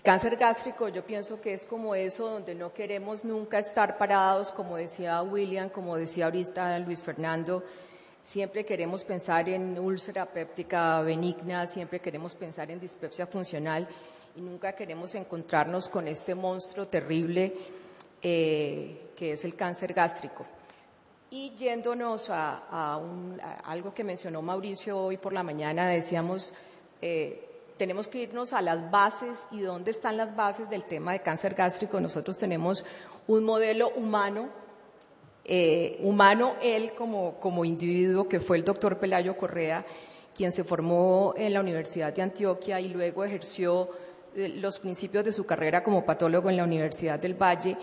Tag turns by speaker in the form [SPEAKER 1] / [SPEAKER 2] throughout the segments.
[SPEAKER 1] cáncer gástrico yo pienso que es como eso donde no queremos nunca estar parados, como decía William, como decía ahorita Luis Fernando, siempre queremos pensar en úlcera péptica benigna, siempre queremos pensar en dispepsia funcional y nunca queremos encontrarnos con este monstruo terrible que es el cáncer gástrico. Y yéndonos a algo que mencionó Mauricio hoy por la mañana, decíamos, tenemos que irnos a las bases. ¿Y dónde están las bases del tema de cáncer gástrico? Nosotros tenemos un modelo humano, él como individuo, que fue el doctor Pelayo Correa, quien se formó en la Universidad de Antioquia y luego ejerció los principios de su carrera como patólogo en la Universidad del Valle.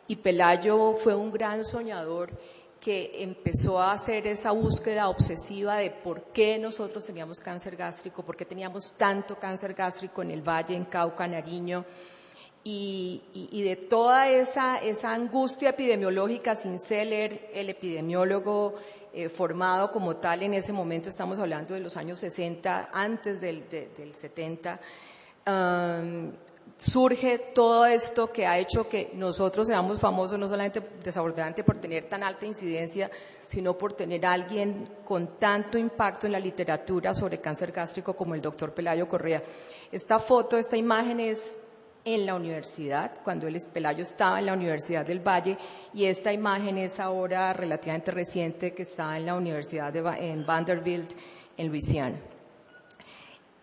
[SPEAKER 1] Y Pelayo fue un gran soñador que empezó a hacer esa búsqueda obsesiva de por qué nosotros teníamos cáncer gástrico, por qué teníamos tanto cáncer gástrico en el Valle, en Cauca, Nariño, y de toda esa angustia epidemiológica, sin ser el epidemiólogo formado como tal en ese momento, estamos hablando de los años 60, antes del 70, surge todo esto que ha hecho que nosotros seamos famosos, no solamente desafortunadamente por tener tan alta incidencia, sino por tener a alguien con tanto impacto en la literatura sobre cáncer gástrico como el doctor Pelayo Correa. Esta imagen es en la universidad, cuando Pelayo estaba en la Universidad del Valle, y esta imagen es ahora relativamente reciente, que está en la Universidad en Vanderbilt, en Luisiana.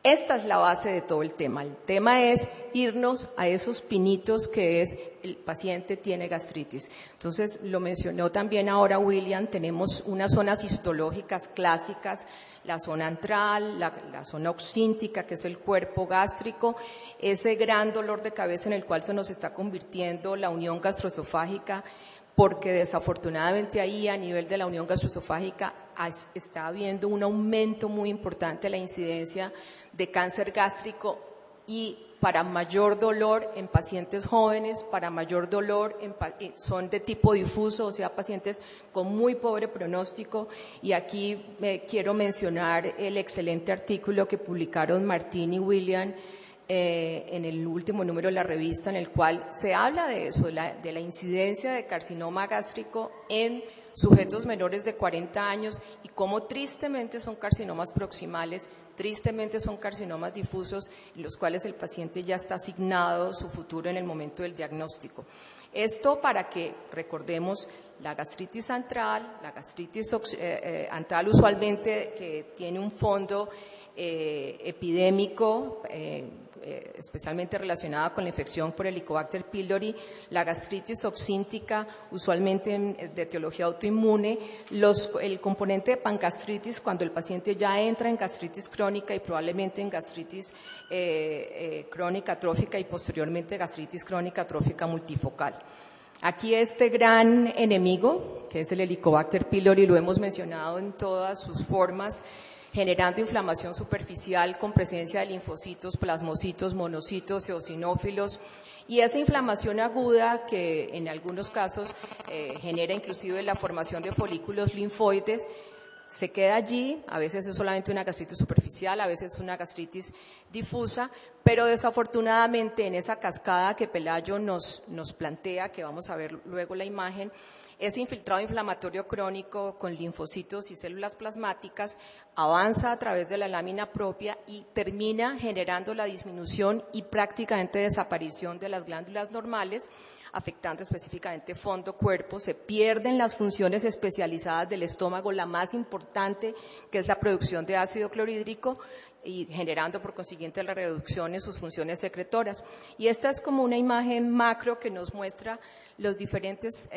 [SPEAKER 1] Esta es la base de todo el tema. El tema es irnos a esos pinitos que es el paciente tiene gastritis. Entonces, lo mencionó también ahora William, tenemos unas zonas histológicas clásicas, la zona antral, la zona oxíntica, que es el cuerpo gástrico, ese gran dolor de cabeza en el cual se nos está convirtiendo la unión gastroesofágica, porque desafortunadamente ahí a nivel de la unión gastroesofágica está habiendo un aumento muy importante de la incidencia de cáncer gástrico y para mayor dolor en pacientes jóvenes, para mayor dolor son de tipo difuso, o sea, pacientes con muy pobre pronóstico. Y aquí quiero mencionar el excelente artículo que publicaron Martín y William en el último número de la revista, en el cual se habla de eso, de la incidencia de carcinoma gástrico en sujetos menores de 40 años y cómo tristemente son carcinomas proximales, tristemente son carcinomas difusos, en los cuales el paciente ya está asignado su futuro en el momento del diagnóstico. Esto para que recordemos la gastritis antral, antral usualmente que tiene un fondo epidémico, especialmente relacionada con la infección por Helicobacter pylori, la gastritis oxíntica, usualmente de etiología autoinmune, el componente de pangastritis cuando el paciente ya entra en gastritis crónica y probablemente en gastritis crónica atrófica y posteriormente gastritis crónica atrófica multifocal. Aquí este gran enemigo, que es el Helicobacter pylori, lo hemos mencionado en todas sus formas, generando inflamación superficial con presencia de linfocitos, plasmocitos, monocitos, eosinófilos, y esa inflamación aguda que en algunos casos genera inclusive la formación de folículos linfoides, se queda allí, a veces es solamente una gastritis superficial, a veces es una gastritis difusa, pero desafortunadamente en esa cascada que Pelayo nos plantea, que vamos a ver luego la imagen, ese infiltrado inflamatorio crónico con linfocitos y células plasmáticas avanza a través de la lámina propia y termina generando la disminución y prácticamente desaparición de las glándulas normales, afectando específicamente fondo cuerpo. Se pierden las funciones especializadas del estómago, la más importante, que es la producción de ácido clorhídrico, y generando por consiguiente la reducción en sus funciones secretoras. Y esta es como una imagen macro que nos muestra los diferentes,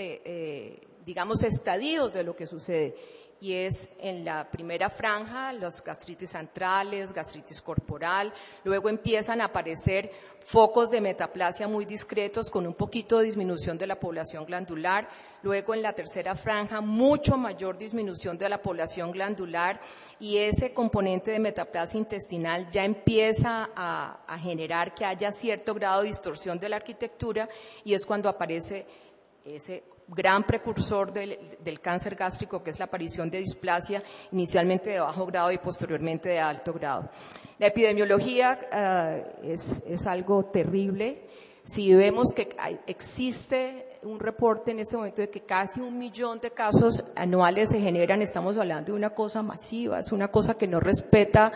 [SPEAKER 1] digamos, estadios de lo que sucede. Y es en la primera franja, los gastritis antrales, gastritis corporal, luego empiezan a aparecer focos de metaplasia muy discretos con un poquito de disminución de la población glandular, luego en la tercera franja mucho mayor disminución de la población glandular y ese componente de metaplasia intestinal ya empieza a generar que haya cierto grado de distorsión de la arquitectura y es cuando aparece ese gran precursor del cáncer gástrico, que es la aparición de displasia, inicialmente de bajo grado y posteriormente de alto grado. La epidemiología es algo terrible. Si vemos que existe un reporte en este momento de que casi 1 millón de casos anuales se generan, estamos hablando de una cosa masiva, es una cosa que no respeta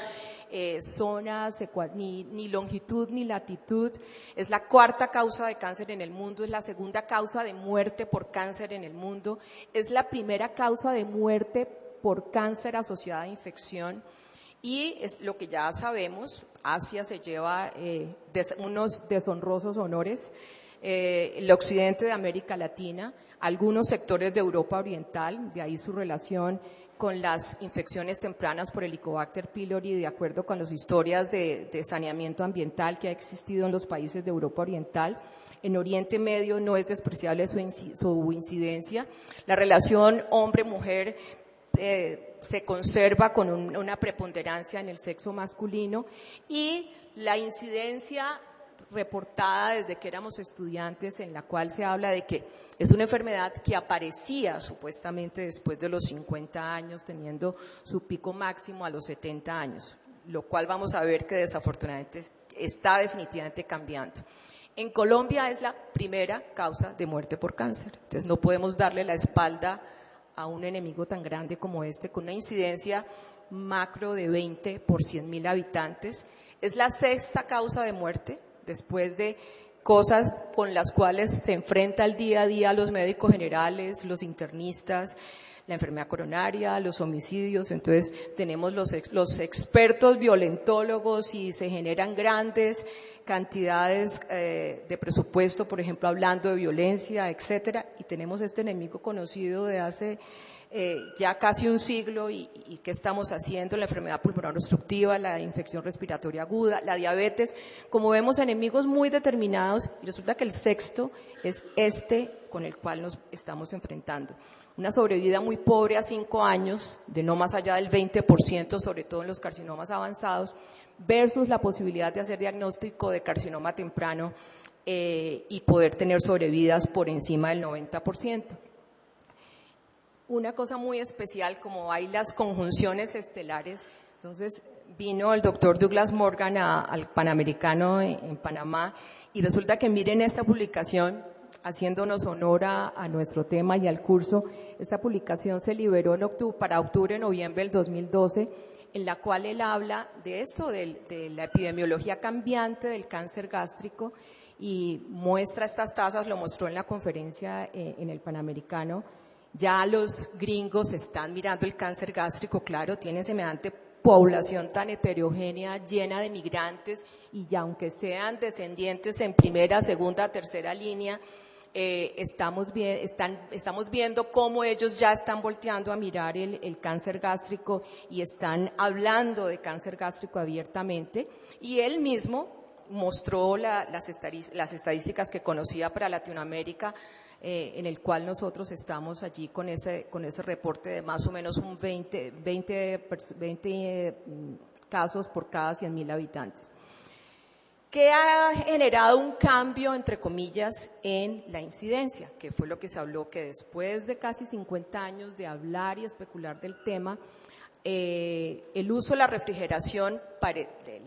[SPEAKER 1] zonas, ni longitud ni latitud. Es la 4ª causa de cáncer en el mundo, es la 2ª causa de muerte por cáncer en el mundo, es la primera causa de muerte por cáncer asociada a infección. Y es lo que ya sabemos, Asia se lleva unos deshonrosos honores, el occidente de América Latina, algunos sectores de Europa Oriental, de ahí su relación con las infecciones tempranas por Helicobacter pylori, de acuerdo con las historias de saneamiento ambiental que ha existido en los países de Europa Oriental. En Oriente Medio no es despreciable su incidencia. La relación hombre-mujer se conserva con una preponderancia en el sexo masculino, y la incidencia reportada desde que éramos estudiantes, en la cual se habla de que es una enfermedad que aparecía supuestamente después de los 50 años, teniendo su pico máximo a los 70 años, lo cual vamos a ver que desafortunadamente está definitivamente cambiando. En Colombia es la primera causa de muerte por cáncer, entonces no podemos darle la espalda a un enemigo tan grande como este, con una incidencia macro de 20 por 100.000 habitantes. Es la 6ª causa de muerte, después de cosas con las cuales se enfrenta el día a día los médicos generales, los internistas, la enfermedad coronaria, los homicidios. Entonces tenemos los expertos violentólogos y se generan grandes cantidades de presupuesto, por ejemplo, hablando de violencia, etcétera, y tenemos este enemigo conocido de hace ya casi un siglo, y ¿qué estamos haciendo? La enfermedad pulmonar obstructiva, la infección respiratoria aguda, la diabetes, como vemos, enemigos muy determinados, y resulta que el 6º es este con el cual nos estamos enfrentando. Una sobrevida muy pobre a 5 años, de no más allá del 20%, sobre todo en los carcinomas avanzados, versus la posibilidad de hacer diagnóstico de carcinoma temprano y poder tener sobrevidas por encima del 90%. Una cosa muy especial, como hay las conjunciones estelares, entonces vino el doctor Douglas Morgan al Panamericano en Panamá, y resulta que miren esta publicación, haciéndonos honor a nuestro tema y al curso. Esta publicación se liberó para octubre-noviembre del 2012, en la cual él habla de esto, de la epidemiología cambiante del cáncer gástrico, y muestra estas tasas, lo mostró en la conferencia en el Panamericano. Ya los gringos están mirando el cáncer gástrico, claro, tiene semejante población tan heterogénea, llena de migrantes, y ya aunque sean descendientes en primera, segunda, tercera línea, estamos viendo cómo ellos ya están volteando a mirar el cáncer gástrico y están hablando de cáncer gástrico abiertamente. Y él mismo mostró las estadísticas que conocía para Latinoamérica, en el cual nosotros estamos allí con ese reporte de más o menos un 20 casos por cada 100.000 habitantes. ¿Qué ha generado un cambio, entre comillas, en la incidencia? Que fue lo que se habló, que después de casi 50 años de hablar y especular del tema, el uso de la refrigeración,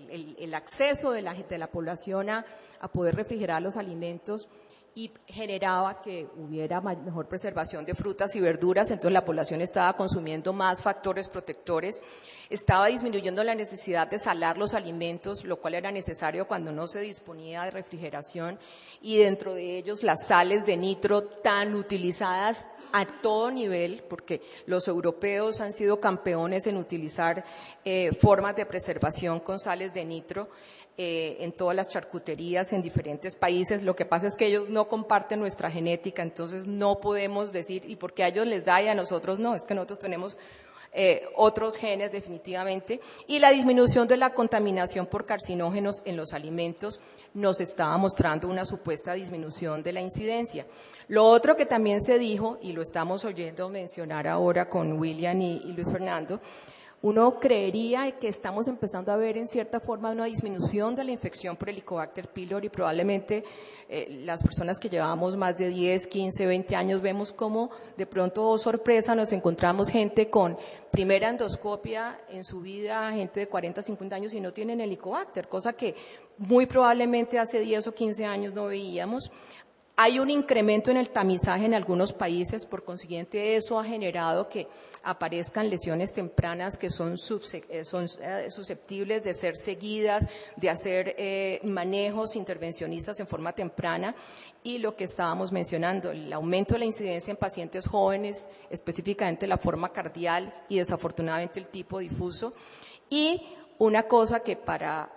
[SPEAKER 1] el acceso de la población a poder refrigerar los alimentos, y generaba que hubiera mejor preservación de frutas y verduras, entonces la población estaba consumiendo más factores protectores, estaba disminuyendo la necesidad de salar los alimentos, lo cual era necesario cuando no se disponía de refrigeración, y dentro de ellos las sales de nitro tan utilizadas a todo nivel, porque los europeos han sido campeones en utilizar formas de preservación con sales de nitro, en todas las charcuterías en diferentes países. Lo que pasa es que ellos no comparten nuestra genética, entonces no podemos decir, ¿y por qué a ellos les da y a nosotros no? Es que nosotros tenemos otros genes definitivamente. Y la disminución de la contaminación por carcinógenos en los alimentos nos estaba mostrando una supuesta disminución de la incidencia. Lo otro que también se dijo, y lo estamos oyendo mencionar ahora con William y Luis Fernando, uno creería que estamos empezando a ver en cierta forma una disminución de la infección por Helicobacter pylori. Probablemente las personas que llevamos más de 10, 15, 20 años vemos como de pronto, oh, sorpresa, nos encontramos gente con primera endoscopia en su vida, gente de 40, 50 años y no tienen Helicobacter, cosa que muy probablemente hace 10 o 15 años no veíamos. Hay un incremento en el tamizaje en algunos países, por consiguiente eso ha generado que aparezcan lesiones tempranas que son susceptibles de ser seguidas, de hacer manejos intervencionistas en forma temprana, y lo que estábamos mencionando, el aumento de la incidencia en pacientes jóvenes, específicamente la forma cardial y desafortunadamente el tipo difuso. Y una cosa que para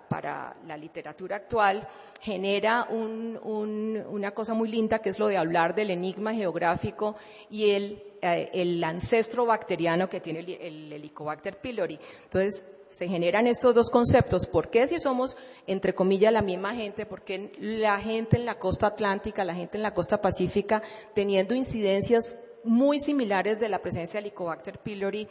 [SPEAKER 1] la literatura actual genera una cosa muy linda, que es lo de hablar del enigma geográfico y el ancestro bacteriano que tiene el Helicobacter pylori. Entonces, se generan estos dos conceptos. ¿Por qué, si somos, entre comillas, la misma gente? ¿Por qué la gente en la costa atlántica, la gente en la costa pacífica, teniendo incidencias muy similares de la presencia de Helicobacter pylori,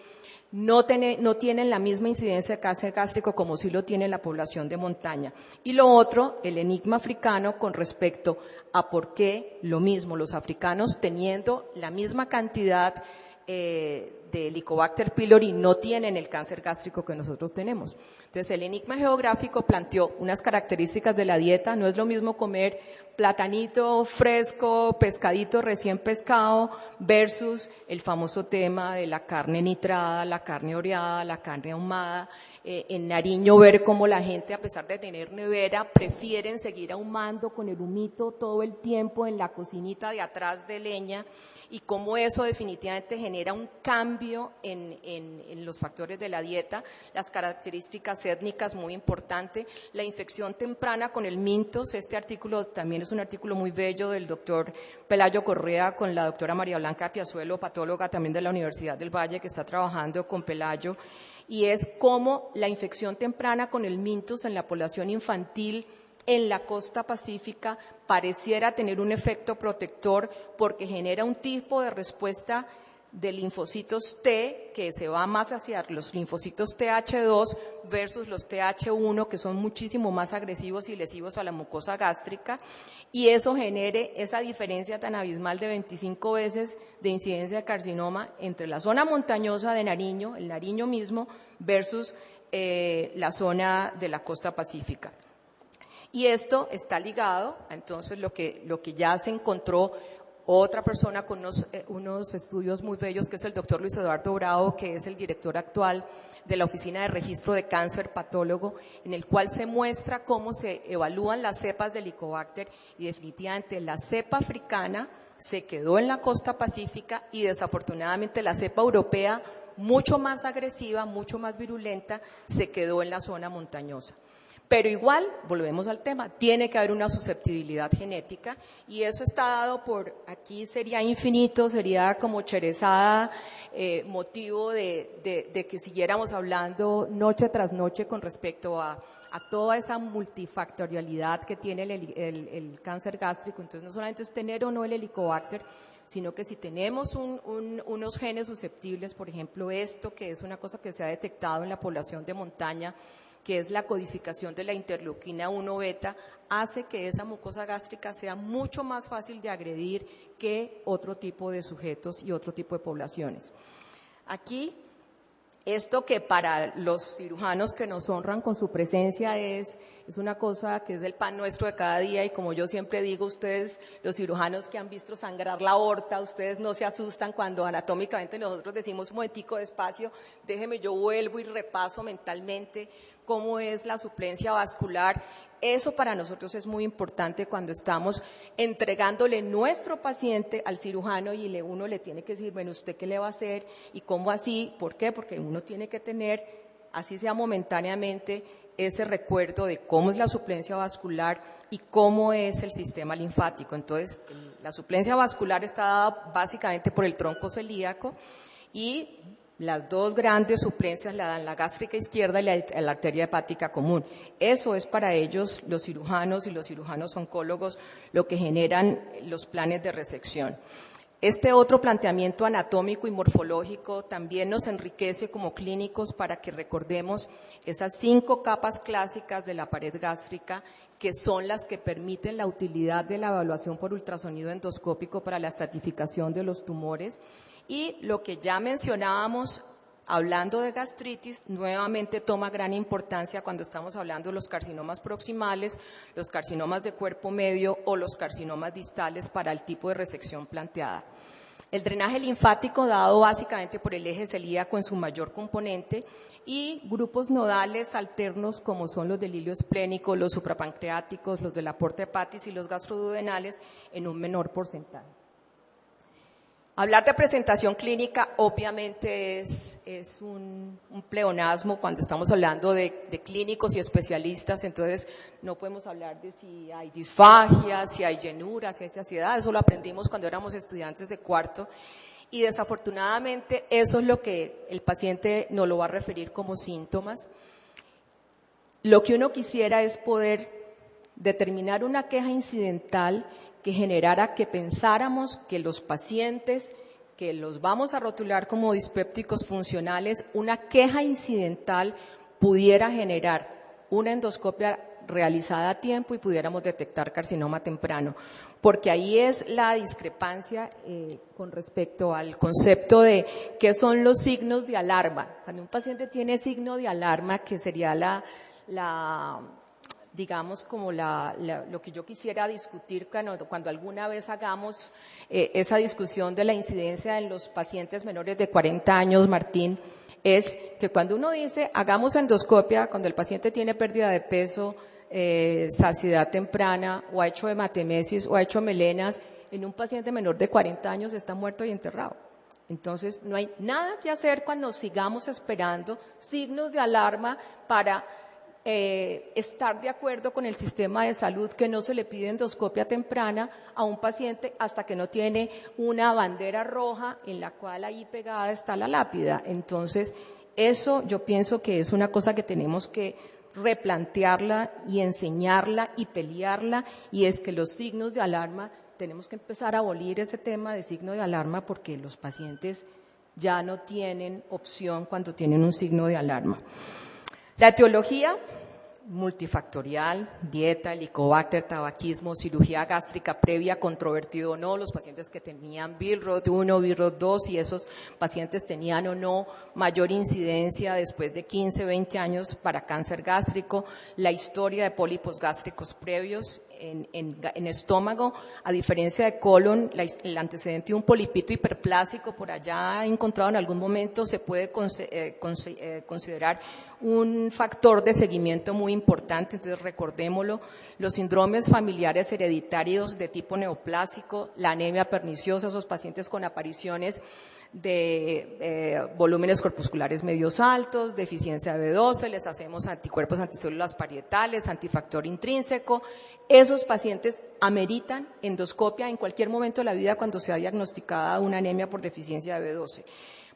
[SPEAKER 1] no tienen la misma incidencia de cáncer gástrico como sí lo tiene la población de montaña? Y lo otro, el enigma africano con respecto a por qué lo mismo, los africanos teniendo la misma cantidad de Helicobacter pylori no tienen el cáncer gástrico que nosotros tenemos. Entonces, el enigma geográfico planteó unas características de la dieta. No es lo mismo comer platanito fresco, pescadito recién pescado, versus el famoso tema de la carne nitrada, la carne oreada, la carne ahumada. En Nariño, ver cómo la gente, a pesar de tener nevera, prefieren seguir ahumando con el humito todo el tiempo en la cocinita de atrás de leña, y cómo eso definitivamente genera un cambio en los factores de la dieta, las características étnicas muy importante, la infección temprana con el mintos. Este artículo también es un artículo muy bello del doctor Pelayo Correa con la doctora María Blanca Piazuelo, patóloga también de la Universidad del Valle, que está trabajando con Pelayo, y es cómo la infección temprana con el mintos en la población infantil en la costa pacífica pareciera tener un efecto protector, porque genera un tipo de respuesta de linfocitos T que se va más hacia los linfocitos TH2 versus los TH1, que son muchísimo más agresivos y lesivos a la mucosa gástrica, y eso genere esa diferencia tan abismal de 25 veces de incidencia de carcinoma entre la zona montañosa de Nariño, el Nariño mismo, versus la zona de la costa pacífica. Y esto está ligado a entonces lo que ya se encontró otra persona con unos estudios muy bellos, que es el doctor Luis Eduardo Bravo, que es el director actual de la Oficina de Registro de Cáncer Patólogo, en el cual se muestra cómo se evalúan las cepas de Helicobacter, y definitivamente la cepa africana se quedó en la costa pacífica, y desafortunadamente la cepa europea, mucho más agresiva, mucho más virulenta, se quedó en la zona montañosa. Pero igual, volvemos al tema, tiene que haber una susceptibilidad genética, y eso está dado por, aquí sería infinito, sería como Cherezada, motivo de que siguiéramos hablando noche tras noche con respecto a toda esa multifactorialidad que tiene el cáncer gástrico. Entonces, no solamente es tener o no el Helicobacter, sino que si tenemos unos genes susceptibles, por ejemplo esto, que es una cosa que se ha detectado en la población de montaña, que es la codificación de la interleuquina 1 beta, hace que esa mucosa gástrica sea mucho más fácil de agredir que otro tipo de sujetos y otro tipo de poblaciones. Aquí, esto que para los cirujanos que nos honran con su presencia es una cosa que es el pan nuestro de cada día, y como yo siempre digo, ustedes, los cirujanos que han visto sangrar la aorta, ustedes no se asustan cuando anatómicamente nosotros decimos un momentico despacio, déjeme, yo vuelvo y repaso mentalmente cómo es la suplencia vascular. Eso para nosotros es muy importante cuando estamos entregándole nuestro paciente al cirujano, y uno le tiene que decir, bueno, ¿usted qué le va a hacer? ¿Y cómo así? ¿Por qué? Porque uno tiene que tener, así sea momentáneamente, ese recuerdo de cómo es la suplencia vascular y cómo es el sistema linfático. Entonces, la suplencia vascular está dada básicamente por el tronco celíaco, y las dos grandes suplencias la dan la gástrica izquierda y la arteria hepática común. Eso es para ellos, los cirujanos y los cirujanos oncólogos, lo que generan los planes de resección. Este otro planteamiento anatómico y morfológico también nos enriquece como clínicos para que recordemos esas 5 capas clásicas de la pared gástrica, que son las que permiten la utilidad de la evaluación por ultrasonido endoscópico para la estratificación de los tumores. Y lo que ya mencionábamos, hablando de gastritis, nuevamente toma gran importancia cuando estamos hablando de los carcinomas proximales, los carcinomas de cuerpo medio o los carcinomas distales para el tipo de resección planteada. El drenaje linfático dado básicamente por el eje celíaco en su mayor componente y grupos nodales alternos como son los del hilo esplénico, los suprapancreáticos, los de la porta hepatis y los gastroduodenales en un menor porcentaje. Hablar de presentación clínica obviamente es un pleonasmo cuando estamos hablando de clínicos y especialistas, entonces no podemos hablar de si hay disfagia, si hay llenura, si hay saciedad, eso lo aprendimos cuando éramos estudiantes de cuarto y desafortunadamente eso es lo que el paciente nos lo va a referir como síntomas. Lo que uno quisiera es poder determinar una queja incidental que generara que pensáramos que los pacientes que los vamos a rotular como dispépticos funcionales, una queja incidental pudiera generar una endoscopia realizada a tiempo y pudiéramos detectar carcinoma temprano, porque ahí es la discrepancia con respecto al concepto de qué son los signos de alarma. Cuando un paciente tiene signo de alarma, que sería digamos, como lo que yo quisiera discutir cuando alguna vez hagamos esa discusión de la incidencia en los pacientes menores de 40 años, Martín, es que cuando uno dice hagamos endoscopia, cuando el paciente tiene pérdida de peso, saciedad temprana, o ha hecho hematemesis, o ha hecho melenas, en un paciente menor de 40 años está muerto y enterrado. Entonces, no hay nada que hacer cuando sigamos esperando signos de alarma para estar de acuerdo con el sistema de salud que no se le pide endoscopia temprana a un paciente hasta que no tiene una bandera roja en la cual ahí pegada está la lápida. Entonces, eso yo pienso que es una cosa que tenemos que replantearla y enseñarla y pelearla, y es que los signos de alarma, tenemos que empezar a abolir ese tema de signo de alarma porque los pacientes ya no tienen opción cuando tienen un signo de alarma. La etiología multifactorial, dieta, helicobacter, tabaquismo, cirugía gástrica previa, controvertido o no, los pacientes que tenían Billroth 1, Billroth 2, y esos pacientes tenían o no mayor incidencia después de 15, 20 años para cáncer gástrico, la historia de pólipos gástricos previos en estómago, a diferencia de colon, el antecedente de un polipito hiperplásico por allá encontrado en algún momento se puede considerar un factor de seguimiento muy importante, entonces recordémoslo, los síndromes familiares hereditarios de tipo neoplásico, la anemia perniciosa, esos pacientes con apariciones de volúmenes corpusculares medios altos, deficiencia de B12, les hacemos anticuerpos anticélulas parietales, antifactor intrínseco. Esos pacientes ameritan endoscopia en cualquier momento de la vida cuando sea diagnosticada una anemia por deficiencia de B12,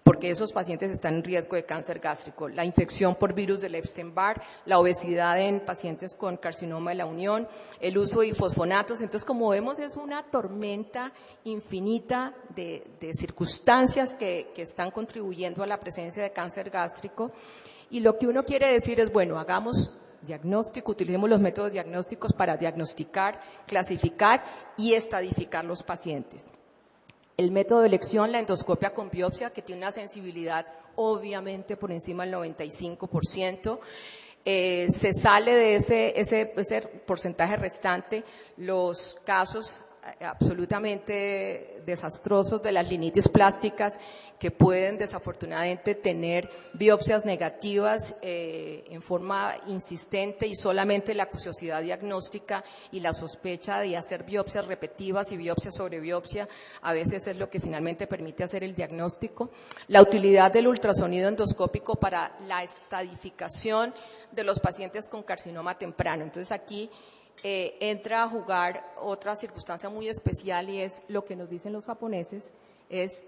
[SPEAKER 1] porque esos pacientes están en riesgo de cáncer gástrico. La infección por virus del Epstein-Barr, la obesidad en pacientes con carcinoma de la unión, el uso de fosfonatos. Entonces, como vemos, es una tormenta infinita de circunstancias que están contribuyendo a la presencia de cáncer gástrico. Y lo que uno quiere decir es, bueno, hagamos diagnóstico, utilicemos los métodos diagnósticos para diagnosticar, clasificar y estadificar los pacientes. El método de elección, la endoscopia con biopsia, que tiene una sensibilidad obviamente por encima del 95%. Se sale de ese porcentaje restante los casos absolutamente desastrosos de las linitis plásticas que pueden desafortunadamente tener biopsias negativas en forma insistente, y solamente la acuciosidad diagnóstica y la sospecha de hacer biopsias repetitivas y biopsia sobre biopsia a veces es lo que finalmente permite hacer el diagnóstico. La utilidad del ultrasonido endoscópico para la estadificación de los pacientes con carcinoma temprano. Entonces aquí entra a jugar otra circunstancia muy especial, y es lo que nos dicen los japoneses, es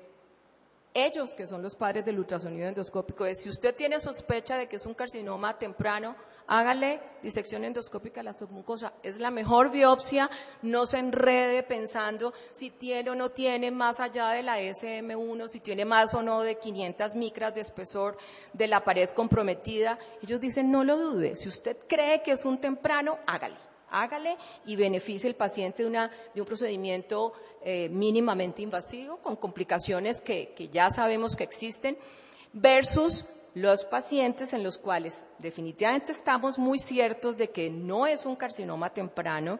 [SPEAKER 1] ellos que son los padres del ultrasonido endoscópico, es si usted tiene sospecha de que es un carcinoma temprano, hágale disección endoscópica a la submucosa. Es la mejor biopsia, no se enrede pensando si tiene o no tiene más allá de la SM1, si tiene más o no de 500 micras de espesor de la pared comprometida. Ellos dicen, no lo dude, si usted cree que es un temprano, hágale y beneficie al paciente de un procedimiento mínimamente invasivo con complicaciones que ya sabemos que existen, versus los pacientes en los cuales definitivamente estamos muy ciertos de que no es un carcinoma temprano,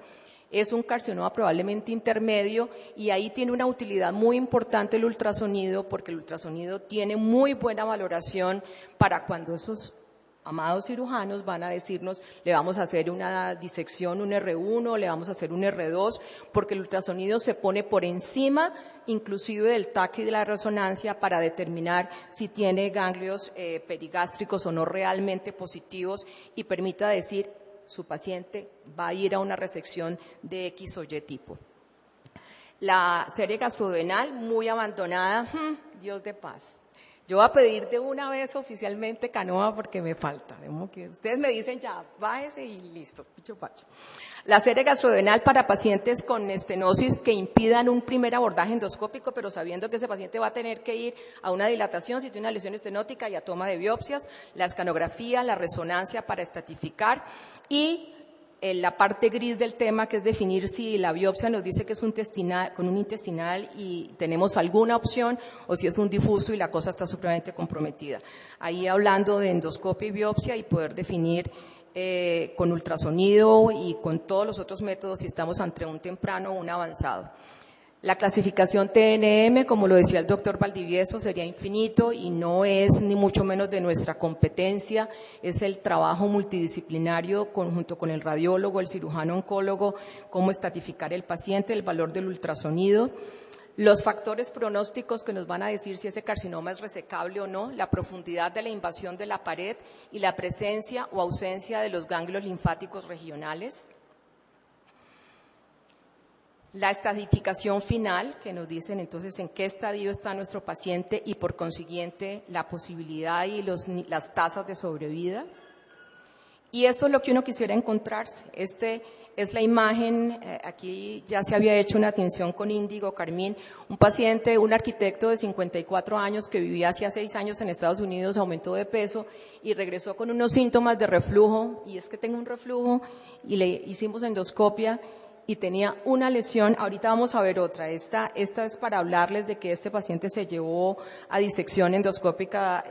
[SPEAKER 1] es un carcinoma probablemente intermedio, y ahí tiene una utilidad muy importante el ultrasonido, porque el ultrasonido tiene muy buena valoración para cuando esos amados cirujanos van a decirnos, le vamos a hacer una disección, un R1, le vamos a hacer un R2, porque el ultrasonido se pone por encima inclusive del TAC y de la resonancia para determinar si tiene ganglios perigástricos o no realmente positivos, y permita decir, su paciente va a ir a una resección de X o Y tipo. La serie gastroduodenal muy abandonada, Dios de paz. Yo voy a pedir de una vez oficialmente canoa porque me falta. Que ustedes me dicen ya, bájese y listo, picho pacho. La serie gastroduodenal para pacientes con estenosis que impidan un primer abordaje endoscópico, pero sabiendo que ese paciente va a tener que ir a una dilatación si tiene una lesión estenótica y a toma de biopsias, la escanografía, la resonancia para estratificar, y la parte gris del tema, que es definir si la biopsia nos dice que es con un intestinal y tenemos alguna opción, o si es un difuso y la cosa está supremamente comprometida. Ahí hablando de endoscopia y biopsia y poder definir con ultrasonido y con todos los otros métodos si estamos ante un temprano o un avanzado. La clasificación TNM, como lo decía el doctor Valdivieso, sería infinito y no es ni mucho menos de nuestra competencia, es el trabajo multidisciplinario junto con el radiólogo, el cirujano oncólogo, cómo estratificar el paciente, el valor del ultrasonido, los factores pronósticos que nos van a decir si ese carcinoma es resecable o no, la profundidad de la invasión de la pared y la presencia o ausencia de los ganglios linfáticos regionales. La estratificación final, que nos dicen entonces en qué estadio está nuestro paciente y por consiguiente la posibilidad y las tasas de sobrevida. Y esto es lo que uno quisiera encontrarse. Es la imagen, aquí ya se había hecho una atención con Índigo Carmín, un paciente, un arquitecto de 54 años que vivía hacía 6 años en Estados Unidos, aumentó de peso y regresó con unos síntomas de reflujo, y es que tengo un reflujo, y le hicimos endoscopia y tenía una lesión. Ahorita vamos a ver otra. Esta es para hablarles de que este paciente se llevó a disección endoscópica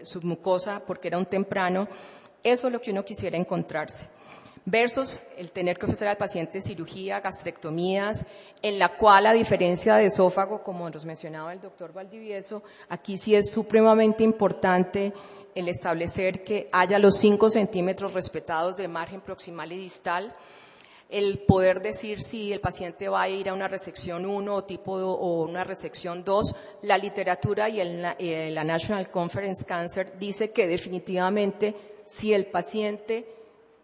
[SPEAKER 1] submucosa porque era un temprano. Eso es lo que uno quisiera encontrarse. Versus el tener que ofrecer al paciente cirugía, gastrectomías, en la cual, a diferencia de esófago, como nos mencionaba el doctor Valdivieso, aquí sí es supremamente importante el establecer que haya los 5 centímetros respetados de margen proximal y distal, el poder decir si el paciente va a ir a una resección 1 o una resección 2. La literatura y la National Conference Cancer dice que definitivamente si el paciente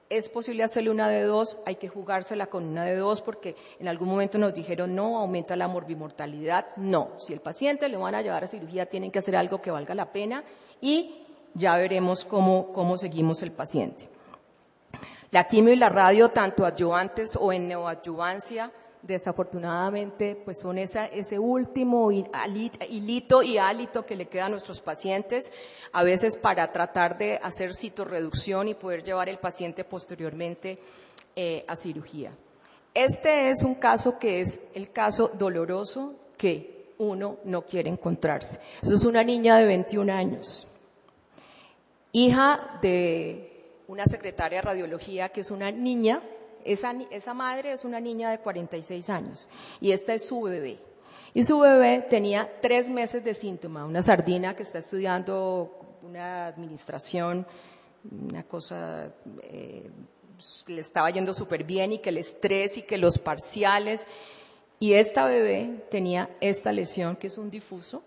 [SPEAKER 1] es posible hacerle una de 2, hay que jugársela con una de 2, porque en algún momento nos dijeron no, aumenta la morbimortalidad. No, si el paciente lo van a llevar a cirugía, tienen que hacer algo que valga la pena y ya veremos cómo seguimos el paciente. La quimio y la radio, tanto adyuvantes o en neoadyuvancia, desafortunadamente, pues son ese último hilito y hálito que le queda a nuestros pacientes, a veces para tratar de hacer citorreducción y poder llevar el paciente posteriormente a cirugía. Este es un caso que es el caso doloroso que uno no quiere encontrarse. Eso es una niña de 21 años, hija de una secretaria de radiología que es una niña. Esa madre es una niña de 46 años y esta es su bebé. Y su bebé tenía 3 meses de síntoma, una sardina que está estudiando una administración, una cosa, le estaba yendo súper bien, y que el estrés y que los parciales. Y esta bebé tenía esta lesión que es un difuso,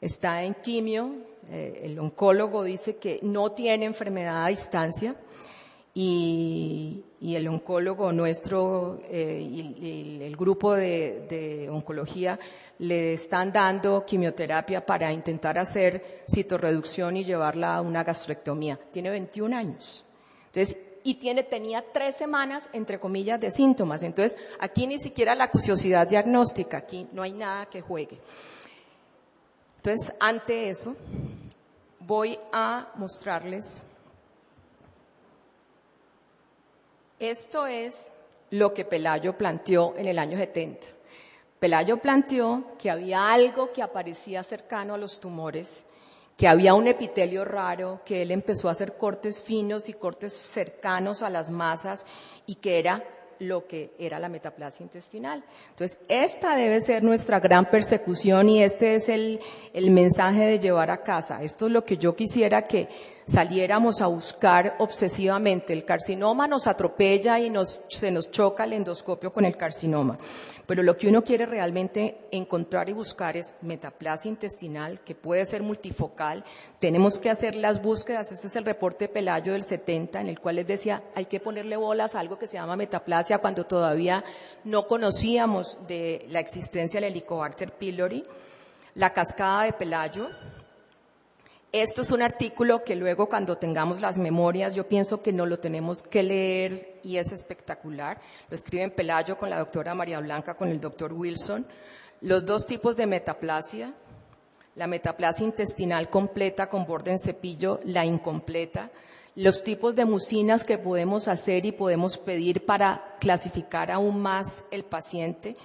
[SPEAKER 1] está en quimio, el oncólogo dice que no tiene enfermedad a distancia. y el oncólogo nuestro y el grupo de oncología le están dando quimioterapia para intentar hacer citorreducción y llevarla a una gastrectomía. Tiene 21 años. Entonces, tenía 3 semanas, entre comillas, de síntomas. Entonces, aquí ni siquiera la acuciosidad diagnóstica, aquí no hay nada que juegue. Entonces, ante eso, voy a mostrarles. Esto es lo que Pelayo planteó en el año 70. Pelayo planteó que había algo que aparecía cercano a los tumores, que había un epitelio raro, que él empezó a hacer cortes finos y cortes cercanos a las masas y que era lo que era la metaplasia intestinal. Entonces, esta debe ser nuestra gran persecución y este es el mensaje de llevar a casa. Esto es lo que yo quisiera que saliéramos a buscar obsesivamente. El carcinoma nos atropella y se nos choca el endoscopio con el carcinoma. Pero lo que uno quiere realmente encontrar y buscar es metaplasia intestinal, que puede ser multifocal. Tenemos que hacer las búsquedas. Este es el reporte de Pelayo del 70, en el cual les decía, hay que ponerle bolas a algo que se llama metaplasia cuando todavía no conocíamos de la existencia del Helicobacter pylori. La cascada de Pelayo. Esto es un artículo que luego cuando tengamos las memorias yo pienso que no lo tenemos que leer y es espectacular. Lo escriben Pelayo con la doctora María Blanca, con el doctor Wilson. Los 2 tipos de metaplasia, la metaplasia intestinal completa con borde en cepillo, la incompleta, los tipos de mucinas que podemos hacer y podemos pedir para clasificar aún más el paciente.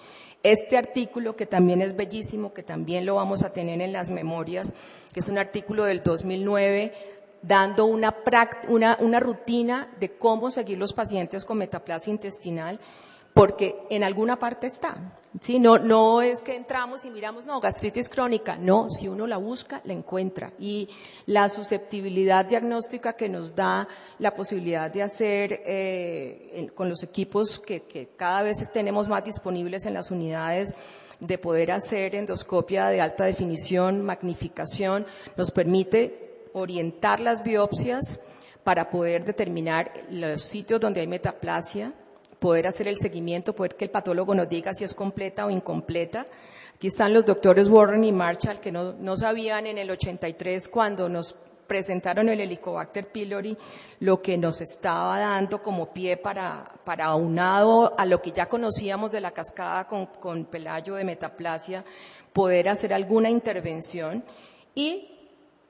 [SPEAKER 1] Este artículo que también es bellísimo, que también lo vamos a tener en las memorias, que es un artículo del 2009, dando una rutina de cómo seguir los pacientes con metaplasia intestinal, porque en alguna parte está. ¿Sí? No es que entramos y miramos, no, gastritis crónica, no, si uno la busca, la encuentra. Y la susceptibilidad diagnóstica que nos da la posibilidad de hacer con los equipos que cada vez tenemos más disponibles en las unidades, de poder hacer endoscopia de alta definición, magnificación, nos permite orientar las biopsias para poder determinar los sitios donde hay metaplasia, poder hacer el seguimiento, poder que el patólogo nos diga si es completa o incompleta. Aquí están los doctores Warren y Marshall, que no sabían en el 83 cuando nos presentaron el Helicobacter pylori, lo que nos estaba dando como pie para aunado a lo que ya conocíamos de la cascada con Pelayo de metaplasia, poder hacer alguna intervención. Y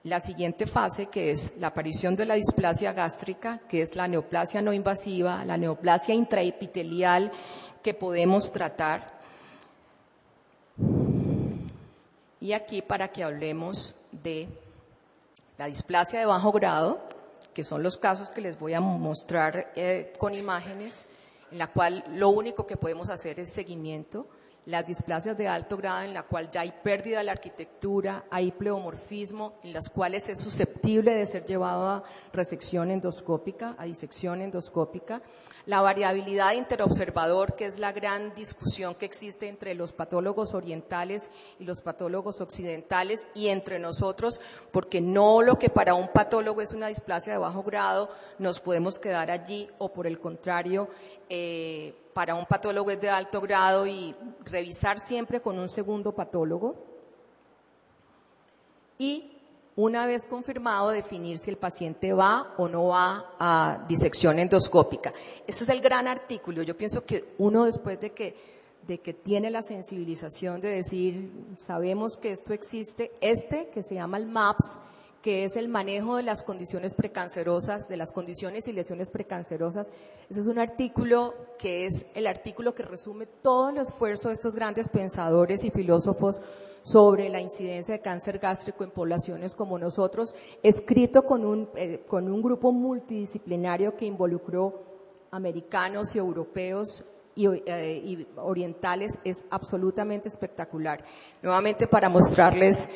[SPEAKER 1] la siguiente fase, que es la aparición de la displasia gástrica, que es la neoplasia no invasiva, la neoplasia intraepitelial que podemos tratar. Y aquí para que hablemos de la displasia de bajo grado, que son los casos que les voy a mostrar con imágenes, en la cual lo único que podemos hacer es seguimiento. Las displasias de alto grado, en la cual ya hay pérdida de la arquitectura, hay pleomorfismo, en las cuales es susceptible de ser llevado a resección endoscópica, a disección endoscópica. La variabilidad interobservador, que es la gran discusión que existe entre los patólogos orientales y los patólogos occidentales y entre nosotros, porque no lo que para un patólogo es una displasia de bajo grado, nos podemos quedar allí, o por el contrario, para un patólogo es de alto grado, y revisar siempre con un segundo patólogo. Y una vez confirmado, definir si el paciente va o no va a disección endoscópica. Este es el gran artículo. Yo pienso que uno, después de que tiene la sensibilización de decir, sabemos que esto existe, que se llama el MAPS, que es el manejo de las condiciones precancerosas, de las condiciones y lesiones precancerosas. Ese es un artículo que es el artículo que resume todo el esfuerzo de estos grandes pensadores y filósofos sobre la incidencia de cáncer gástrico en poblaciones como nosotros, escrito con un grupo multidisciplinario que involucró americanos y europeos y orientales. Es absolutamente espectacular. Nuevamente, para mostrarles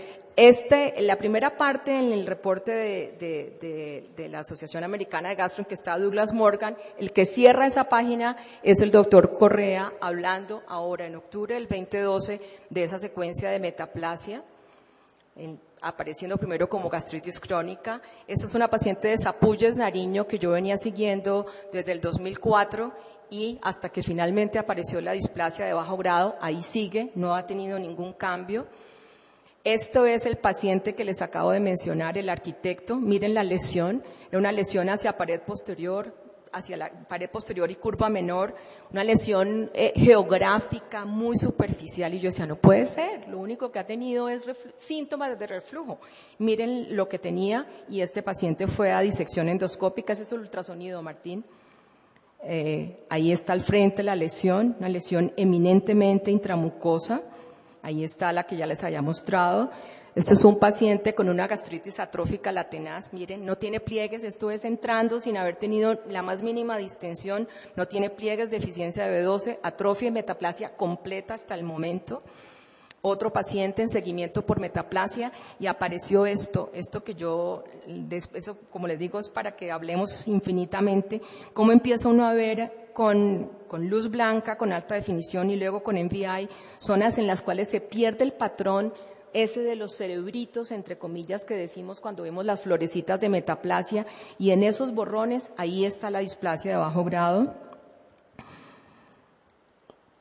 [SPEAKER 1] la primera parte en el reporte de la Asociación Americana de Gastro, en que está Douglas Morgan, el que cierra esa página es el doctor Correa, hablando ahora en octubre del 2012 de esa secuencia de metaplasia. apareciendo primero como gastritis crónica. Esta es una paciente de Sapulles, Nariño, que yo venía siguiendo desde el 2004 y hasta que finalmente apareció la displasia de bajo grado, ahí sigue, no ha tenido ningún cambio. Esto es el paciente que les acabo de mencionar, el arquitecto. Miren la lesión, era una lesión hacia la pared posterior y curva menor, una lesión geográfica muy superficial, y yo decía, no puede ser, lo único que ha tenido es síntomas de reflujo. Miren lo que tenía, y este paciente fue a disección endoscópica. Ese es el ultrasonido, Martín. Ahí está al frente la lesión, una lesión eminentemente intramucosa. Ahí está la que ya les había mostrado. Este es un paciente con una gastritis atrófica latenaz. Miren, no tiene pliegues, esto es entrando sin haber tenido la más mínima distensión, no tiene pliegues, deficiencia de B12, atrofia y metaplasia completa hasta el momento. Otro paciente en seguimiento por metaplasia, y apareció esto que yo, eso, como les digo, es para que hablemos infinitamente, cómo empieza uno a ver con luz blanca, con alta definición y luego con MVI, zonas en las cuales se pierde el patrón ese de los cerebritos, entre comillas, que decimos cuando vemos las florecitas de metaplasia, y en esos borrones, ahí está la displasia de bajo grado.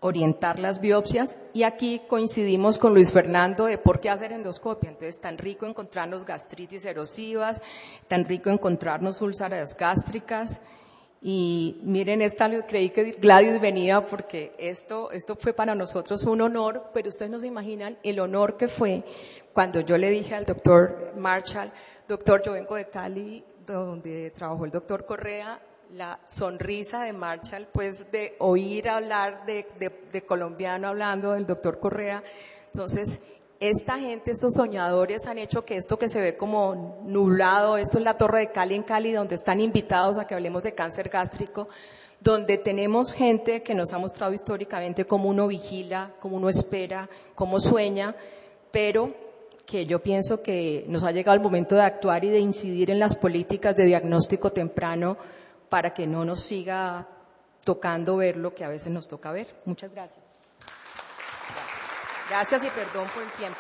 [SPEAKER 1] Orientar las biopsias, y aquí coincidimos con Luis Fernando de por qué hacer endoscopia. Entonces, tan rico encontrarnos gastritis erosivas, tan rico encontrarnos úlceras gástricas. Y miren, creí que Gladys venía porque esto fue para nosotros un honor, pero ustedes no se imaginan el honor que fue cuando yo le dije al doctor Marshall: doctor, yo vengo de Cali, donde trabajó el doctor Correa. La sonrisa de Marshall, pues, de oír hablar de colombiano hablando del doctor Correa. Entonces, esta gente, estos soñadores, han hecho que esto que se ve como nublado, esto es la Torre de Cali en Cali, donde están invitados a que hablemos de cáncer gástrico, donde tenemos gente que nos ha mostrado históricamente cómo uno vigila, cómo uno espera, cómo sueña, pero que yo pienso que nos ha llegado el momento de actuar y de incidir en las políticas de diagnóstico temprano para que no nos siga tocando ver lo que a veces nos toca ver. Muchas gracias. Gracias y perdón por el tiempo.